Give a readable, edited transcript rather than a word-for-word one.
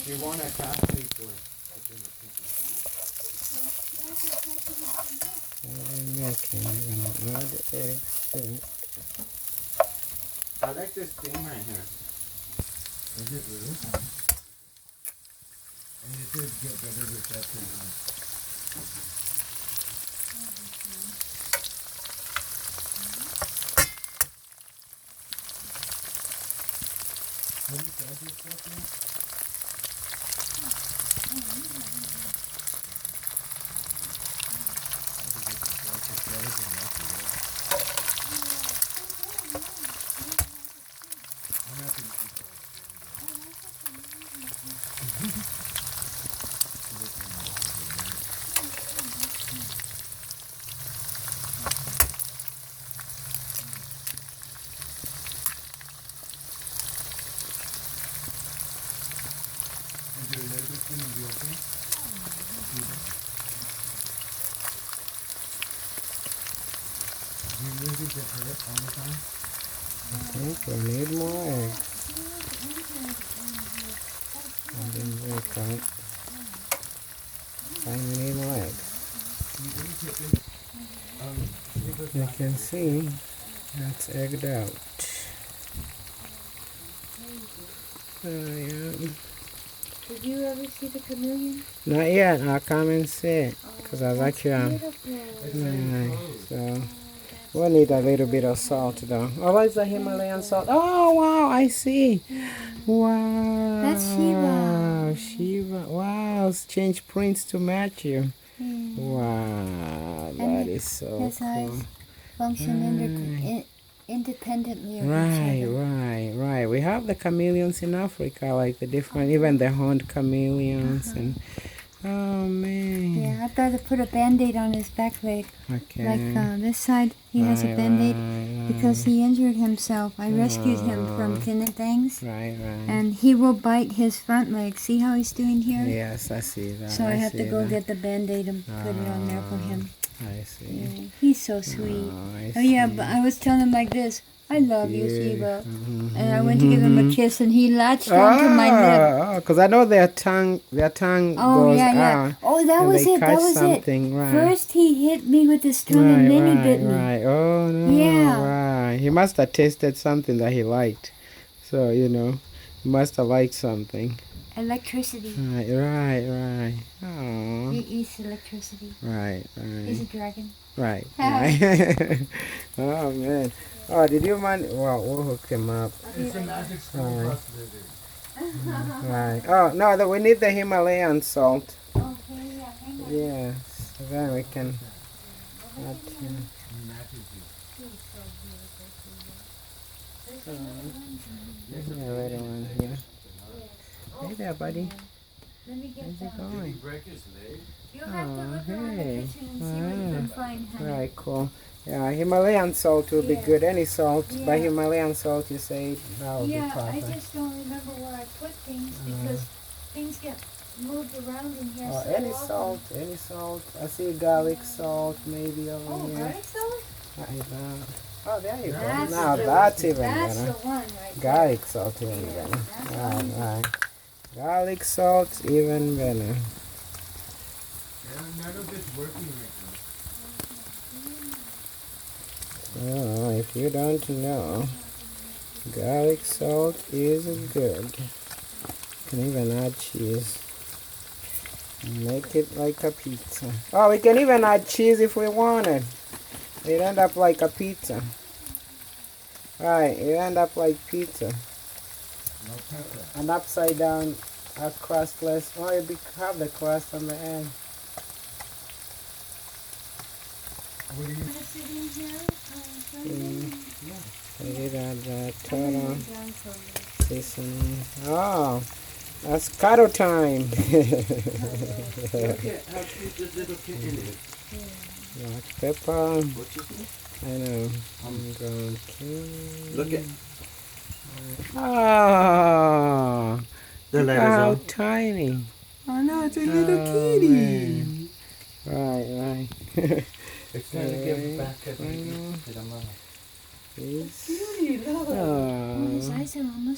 You want a coffee for I like this thing right here. Is it really? And it did get better reception on. Have you tried this stuff yet? I think we need more eggs. And then we can find we need more eggs. You can see that's egged out. Yeah. Did you ever see the chameleon? Not yet. I'll come and see it because I like you. So we'll need a little bit of salt though. Oh, what's the Himalayan salt? Oh wow, I see. Wow. That's Shiva. Shiva. Wow, it's changed prints to match you. Wow, that is so his cool. eyes function independently of each Right, other. right. We have the chameleons in Africa, like the different, even the horned chameleons, and oh man. Yeah, I've got to put a band-aid on his back leg. Okay. Like this side, he has a band-aid because he injured himself. I rescued him from things. Right. And he will bite his front leg. See how he's doing here? Yes, I see that. So I have to go get the band-aid and put it on there for him. I see. Yeah, he's so sweet. Oh, yeah, but I was telling him like this. I love you, Shiva. And I went to give him a kiss, and he latched onto my lip. Because I know their tongue goes out. Oh, that was it. That was it. Right. First he hit me with his tongue, and then he bit me. Right. Oh no. Yeah. Right. He must have tasted something that he liked. So he must have liked something. Electricity. Right. Oh. He eats electricity. Right. He's a dragon. Right. Oh man. Oh, did you mind? Well, we'll hook him up. It's a magic school bus Right. Oh no, we need the Himalayan salt. Okay, yeah. Hang on. Yeah. So then we can. There's a little one here. Hey there, buddy. Let me get How's that. it going? break his leg? You'll have to look around the hey. kitchen and see what you can find, honey. Right, cool. Yeah, Himalayan salt will be good. Any salt, but Yeah. Himalayan salt, you say that will be Yeah, I perfect. just don't remember where I put things because things get moved around in here Oh, so any often. salt, any salt. I see garlic salt maybe over Oh, here. garlic salt? Oh, there you go. That's Now the- that's even That's better. the one right there. Garlic salt even better. Right. Garlic salt even better. None of it's working right Oh, if you don't know, garlic salt is good. You can even add cheese. Make it like a pizza. Oh, we can even add cheese if we wanted. It end up like a pizza. Right, it end up like pizza. No pepper. An upside down, a crustless. Oh, you have the crust on the end. What do you? Put it in here. Put it at the total Down for me. seasoning. Oh, that's cuddle time. Look at how cute this little kitten is. Black pepper. What's his name? I know. I'm going to. Look at Oh, the look letters how on. tiny. Oh no, it's a little kitty. Right. It's time to give back to the mama. He's, Oh, his eyes are almost